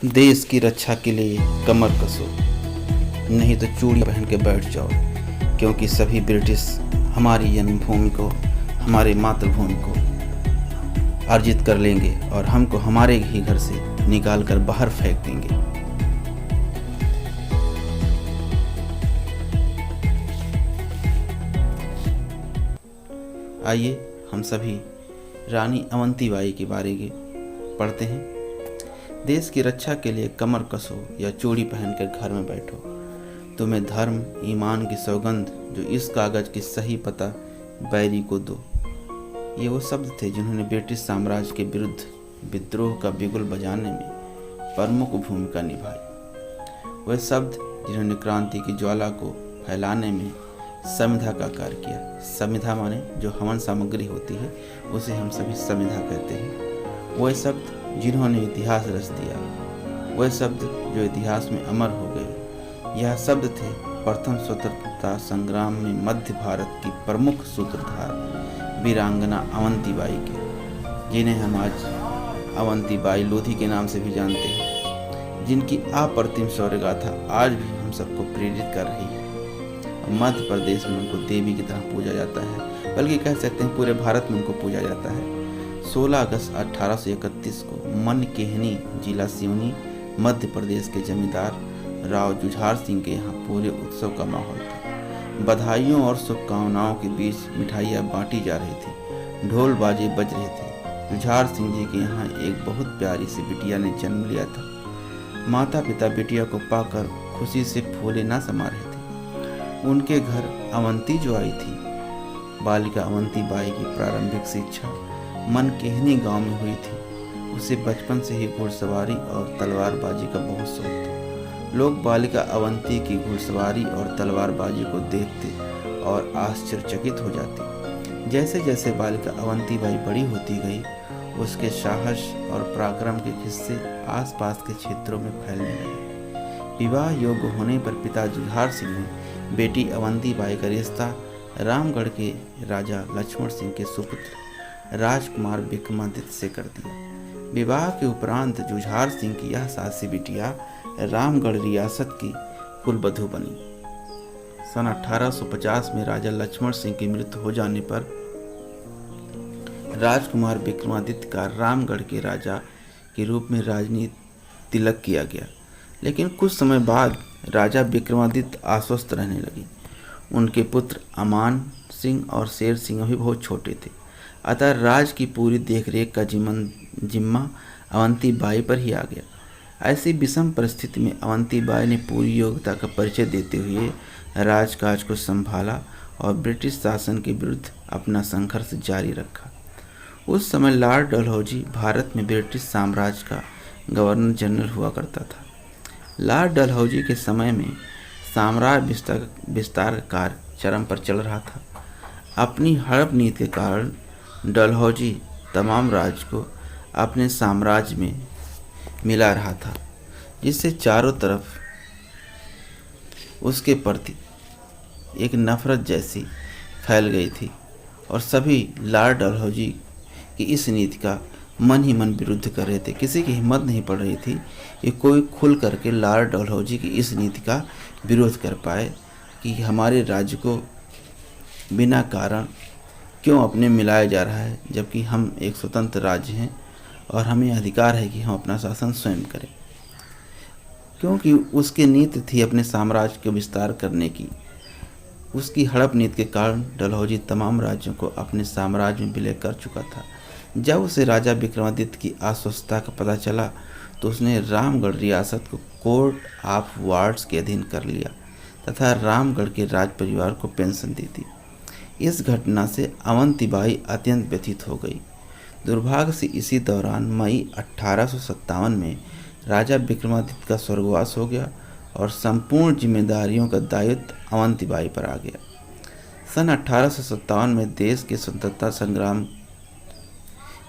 देश की रक्षा के लिए कमर कसो, नहीं तो चूड़ी पहन के बैठ जाओ, क्योंकि सभी ब्रिटिश हमारी जन्मभूमि को, हमारी मातृभूमि को अर्जित कर लेंगे और हमको हमारे ही घर से निकाल कर बाहर फेंक देंगे। आइए हम सभी रानी अवंतीबाई के बारे में पढ़ते हैं। देश की रक्षा के लिए कमर कसो या चूड़ी पहनकर घर में बैठो, तुम्हें धर्म ईमान की सौगंध जो इस कागज की सही पता बैरी को दो। ये वो शब्द थे जिन्होंने ब्रिटिश साम्राज्य के विरुद्ध विद्रोह का बिगुल बजाने में प्रमुख भूमिका निभाई। वह शब्द जिन्होंने क्रांति की ज्वाला को फैलाने में संविधा का कार्य किया। संविधा माने जो हवन सामग्री होती है उसे हम सभी संविधा कहते हैं। वह शब्द जिन्होंने इतिहास रच दिया, वह शब्द जो इतिहास में अमर हो गए। यह शब्द थे प्रथम स्वतंत्रता संग्राम में मध्य भारत की प्रमुख सूत्रधार वीरांगना अवंतीबाई के, जिन्हें हम आज अवंतीबाई लोधी के नाम से भी जानते हैं, जिनकी अप्रतिम शौर्य गाथा आज भी हम सबको प्रेरित कर रही है। मध्य प्रदेश में उनको देवी की तरह पूजा जाता है, बल्कि कह सकते हैं पूरे भारत में उनको पूजा जाता है। 16 अगस्त 1831 को मनकेहनी जिला सिवनी मध्य प्रदेश के जमींदार राव जुझार सिंह के यहाँ पूरे उत्सव का माहौल था। बधाइयों और शुभकामनाओं के बीच मिठाइयाँ बांटी जा रही थी, ढोल बाजे बज रहे थे। जुझार सिंह जी के यहाँ एक बहुत प्यारी सी बिटिया ने जन्म लिया था। माता पिता बिटिया को पाकर खुशी से फूले न समा रहे थे। उनके घर अवंती जो आई थी, बालिका अवंतीबाई की प्रारंभिक शिक्षा मनकेहनी गांव में हुई थी। उसे बचपन से ही घुड़सवारी और तलवारबाजी का बहुत शौक था। लोग बालिका अवंती की घुड़सवारी और तलवारबाजी को देखते और आश्चर्यचकित हो जाते। जैसे जैसे बालिका अवंतीबाई बड़ी होती गई, उसके साहस और पराक्रम के किस्से आसपास के क्षेत्रों में फैलने लगे। विवाह योग्य होने पर पिता जुझार सिंह ने बेटी अवंतीबाई का रिश्ता रामगढ़ के राजा लक्ष्मण सिंह के सुपुत्र राजकुमार विक्रमादित्य से कर दिया। विवाह के उपरांत जुझार सिंह की यह सासी बिटिया रामगढ़ रियासत की कुलवधू बनी। सन 1850 में राजा लक्ष्मण सिंह की मृत्यु हो जाने पर राजकुमार विक्रमादित्य का रामगढ़ के राजा के रूप में राजनीति तिलक किया गया। लेकिन कुछ समय बाद राजा विक्रमादित्य अस्वस्थ रहने लगे। उनके पुत्र अमान सिंह और शेर सिंह भी बहुत छोटे थे, अतः राज की पूरी देखरेख का जिम्मा अवंतीबाई पर ही आ गया। ऐसी विषम परिस्थिति में अवंतीबाई ने पूरी योग्यता का परिचय देते हुए राजकाज को संभाला और ब्रिटिश शासन के विरुद्ध अपना संघर्ष जारी रखा। उस समय लॉर्ड डलहौजी भारत में ब्रिटिश साम्राज्य का गवर्नर जनरल हुआ करता था। लॉर्ड डलहौजी के समय में साम्राज्य विस्तार का कार्य चरम पर चल रहा था। अपनी हड़प नीति के कारण डलहौजी तमाम राज्य को अपने साम्राज्य में मिला रहा था, जिससे चारों तरफ उसके प्रति एक नफरत जैसी फैल गई थी और सभी लॉर्ड डलहौजी की इस नीति का मन ही मन विरुद्ध कर रहे थे। किसी की हिम्मत नहीं पड़ रही थी कि कोई खुल करके लॉर्ड डलहौजी की इस नीति का विरोध कर पाए कि हमारे राज्य को बिना कारण क्यों अपने मिलाया जा रहा है, जबकि हम एक स्वतंत्र राज्य हैं और हमें अधिकार है कि हम अपना शासन स्वयं करें। क्योंकि उसकी नीति थी अपने साम्राज्य के विस्तार करने की। उसकी हड़प नीति के कारण डलहौजी तमाम राज्यों को अपने साम्राज्य में विलय कर चुका था। जब उसे राजा विक्रमादित्य की अस्वस्थता का पता चला तो उसने रामगढ़ रियासत को कोर्ट ऑफ वार्ड्स के अधीन कर लिया तथा रामगढ़ के राज परिवार को पेंशन दे दी। इस घटना से अवंतीबाई अत्यंत व्यथित हो गई। दुर्भाग्य से इसी दौरान मई 1857 में राजा विक्रमादित्य का स्वर्गवास हो गया और संपूर्ण जिम्मेदारियों का दायित्व अवंतीबाई पर आ गया। सन 1857 में देश के स्वतंत्रता संग्राम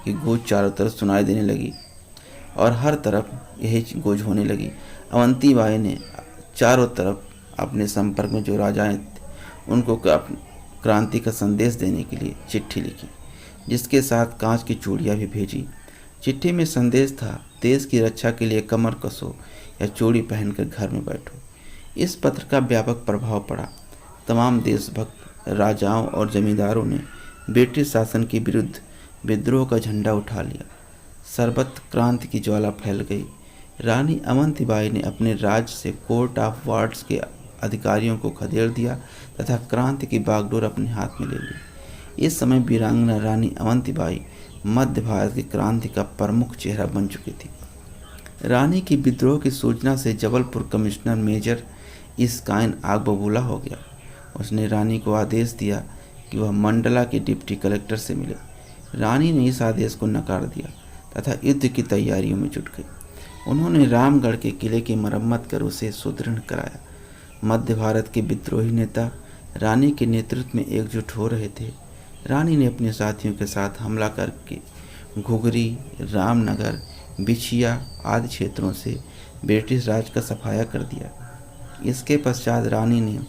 की गूंज चारों तरफ सुनाई देने लगी और हर तरफ यही गूंज होने लगी। अवंतीबाई ने चारों तरफ अपने संपर्क में जो राजाएं थे उनको क्रांति का संदेश देने के लिए चिट्ठी लिखी, जिसके साथ कांच की चूड़ियाँ भी भेजी। चिट्ठी में संदेश था, देश की रक्षा के लिए कमर कसो या चूड़ी पहनकर घर में बैठो। इस पत्र का व्यापक प्रभाव पड़ा। तमाम देशभक्त राजाओं और जमींदारों ने ब्रिटिश शासन के विरुद्ध विद्रोह का झंडा उठा लिया। सर्वत्र क्रांति की ज्वाला फैल गई। रानी अवंतीबाई ने अपने राज्य से कोर्ट ऑफ वार्ड्स के अधिकारियों को खदेड़ दिया तथा क्रांति की बागडोर अपने हाथ में ले ली। इस समय वीरांगना रानी अवंतीबाई मध्य भारत की क्रांति का प्रमुख चेहरा बन चुकी थी। रानी की विद्रोह की सूचना से जबलपुर कमिश्नर मेजर इस्काइन आग बबूला हो गया। उसने रानी को आदेश दिया कि वह मंडला के डिप्टी कलेक्टर से मिले। रानी ने इस आदेश को नकार दिया तथा युद्ध की तैयारियों में जुट गई। उन्होंने रामगढ़ के किले की मरम्मत कर उसे सुदृढ़ कराया। मध्य भारत के विद्रोही नेता रानी के नेतृत्व में एकजुट हो रहे थे। रानी ने अपने साथियों के साथ हमला करके घुघरी, रामनगर, बिछिया आदि क्षेत्रों से ब्रिटिश राज का सफाया कर दिया। इसके पश्चात रानी ने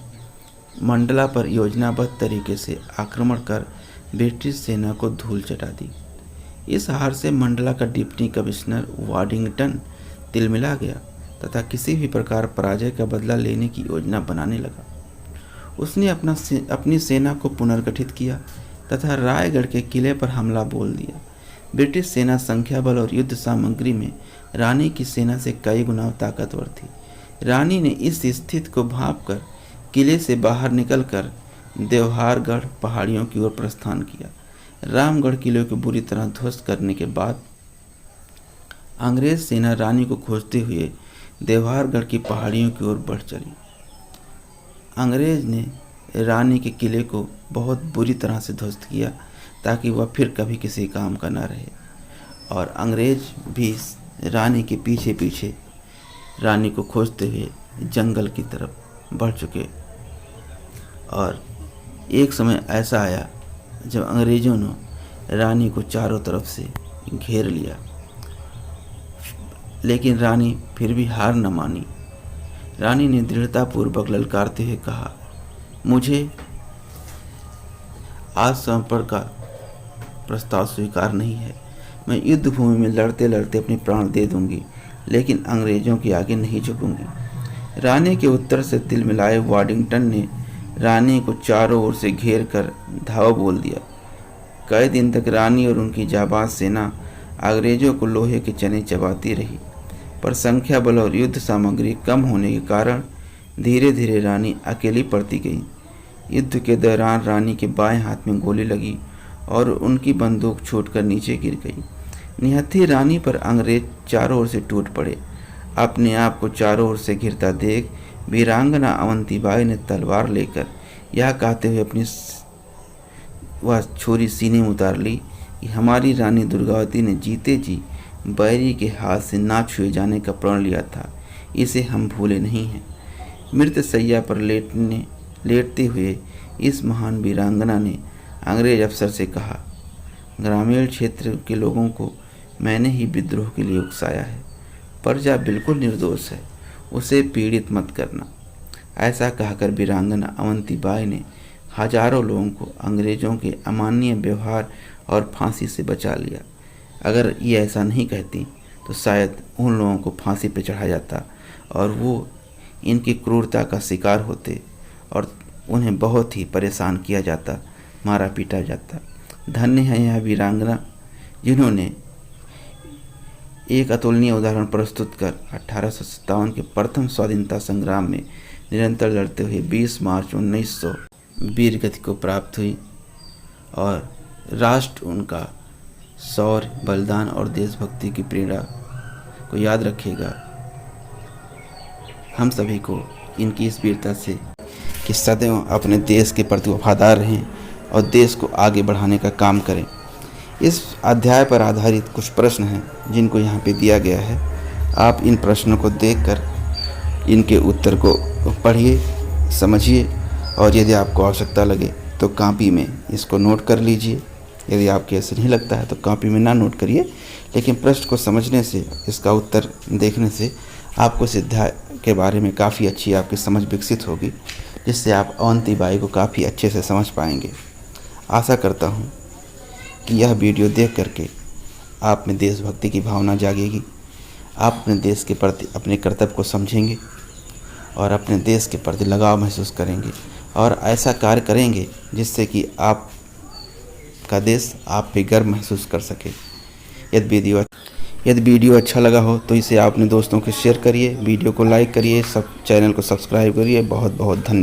मंडला पर योजनाबद्ध तरीके से आक्रमण कर ब्रिटिश सेना को धूल चटा दी। इस हार से मंडला का डिप्टी कमिश्नर वाडिंगटन तिलमिला गया तथा किसी भी प्रकार पराजय का बदला लेने की योजना बनाने लगा। उसने अपनी सेना को पुनर्गठित किया तथा रायगढ़ के किले पर हमला बोल दिया। ब्रिटिश सेना संख्या बल और युद्ध सामग्री में रानी की सेना से कई गुना ताकतवर थी। रानी ने इस स्थिति को भांपकर किले से बाहर निकलकर देवहारगढ़ पहाड़ियों की ओर प्रस्थान किया। रामगढ़ किले को बुरी तरह ध्वस्त करने के बाद अंग्रेज सेना रानी को खोजते हुए देवहारगढ़ की पहाड़ियों की ओर बढ़ चली। अंग्रेज ने रानी के किले को बहुत बुरी तरह से ध्वस्त किया ताकि वह फिर कभी किसी काम का न रहे, और अंग्रेज भी रानी के पीछे पीछे रानी को खोजते हुए जंगल की तरफ बढ़ चुके। और एक समय ऐसा आया जब अंग्रेजों ने रानी को चारों तरफ से घेर लिया, लेकिन रानी फिर भी हार न मानी। रानी ने दृढ़तापूर्वक ललकारते हुए कहा, मुझे आज समर्पण का प्रस्ताव स्वीकार नहीं है। मैं युद्ध भूमि में लड़ते लड़ते अपने प्राण दे दूंगी, लेकिन अंग्रेजों के आगे नहीं झुकूंगी। रानी के उत्तर से तिलमिलाए वाडिंगटन ने रानी को चारों ओर से घेर कर धावा बोल दिया। कई दिन तक रानी और उनकी जाबाज सेना अंग्रेजों को लोहे के चने चबाती रही, पर संख्या बल और युद्ध सामग्री कम होने के कारण धीरे धीरे रानी अकेली पड़ती गई। युद्ध के दौरान रानी के बाएं हाथ में गोली लगी और उनकी बंदूक छूटकर नीचे गिर गई। निहत्थी रानी पर अंग्रेज चारों ओर से टूट पड़े। अपने आप को चारों ओर से घिरता देख वीरांगना अवंतीबाई ने तलवार लेकर यह कहते हुए अपनी वह छुरी सीने में उतार ली कि हमारी रानी दुर्गावती ने जीते जी बैरी के हाथ से ना छुए जाने का प्रण लिया था, इसे हम भूले नहीं हैं। मृत सैया पर लेटते हुए इस महान वीरांगना ने अंग्रेज अफसर से कहा, ग्रामीण क्षेत्र के लोगों को मैंने ही विद्रोह के लिए उकसाया है। प्रजा बिल्कुल निर्दोष है, उसे पीड़ित मत करना। ऐसा कहकर वीरांगना अवंतीबाई ने हजारों लोगों को अंग्रेजों के अमानवीय व्यवहार और फांसी से बचा लिया। अगर ये ऐसा नहीं कहती तो शायद उन लोगों को फांसी पर चढ़ाया जाता और वो इनकी क्रूरता का शिकार होते और उन्हें बहुत ही परेशान किया जाता, मारा पीटा जाता। धन्य है यह वीरांगना जिन्होंने एक अतुलनीय उदाहरण प्रस्तुत कर 1857 के प्रथम स्वाधीनता संग्राम में निरंतर लड़ते हुए 20 मार्च 1900 वीर गति को प्राप्त हुई और राष्ट्र उनका शौर्य, बलिदान और देशभक्ति की प्रेरणा को याद रखेगा। हम सभी को इनकी इस वीरता से कि सदैव अपने देश के प्रति वफादार रहें और देश को आगे बढ़ाने का काम करें। इस अध्याय पर आधारित कुछ प्रश्न हैं जिनको यहाँ पे दिया गया है। आप इन प्रश्नों को देखकर इनके उत्तर को पढ़िए, समझिए और यदि आपको आवश्यकता लगे तो कॉपी में इसको नोट कर लीजिए। यदि आपको ऐसे नहीं लगता है तो कॉपी में ना नोट करिए, लेकिन प्रश्न को समझने से, इसका उत्तर देखने से आपको इस अध्याय के बारे में काफ़ी अच्छी आपकी समझ विकसित होगी, जिससे आप अवंतीबाई को काफ़ी अच्छे से समझ पाएंगे। आशा करता हूँ कि यह वीडियो देख करके आप में देशभक्ति की भावना जागेगी। आप अपने देश के प्रति अपने कर्तव्य को समझेंगे और अपने देश के प्रति लगाव महसूस करेंगे और ऐसा कार्य करेंगे जिससे कि आपका देश आप पे गर्व महसूस कर सके। यदि वीडियो अच्छा लगा हो तो इसे आप अपने दोस्तों के शेयर करिए, वीडियो को लाइक करिए, सब चैनल को सब्सक्राइब करिए। बहुत बहुत धन्यवाद।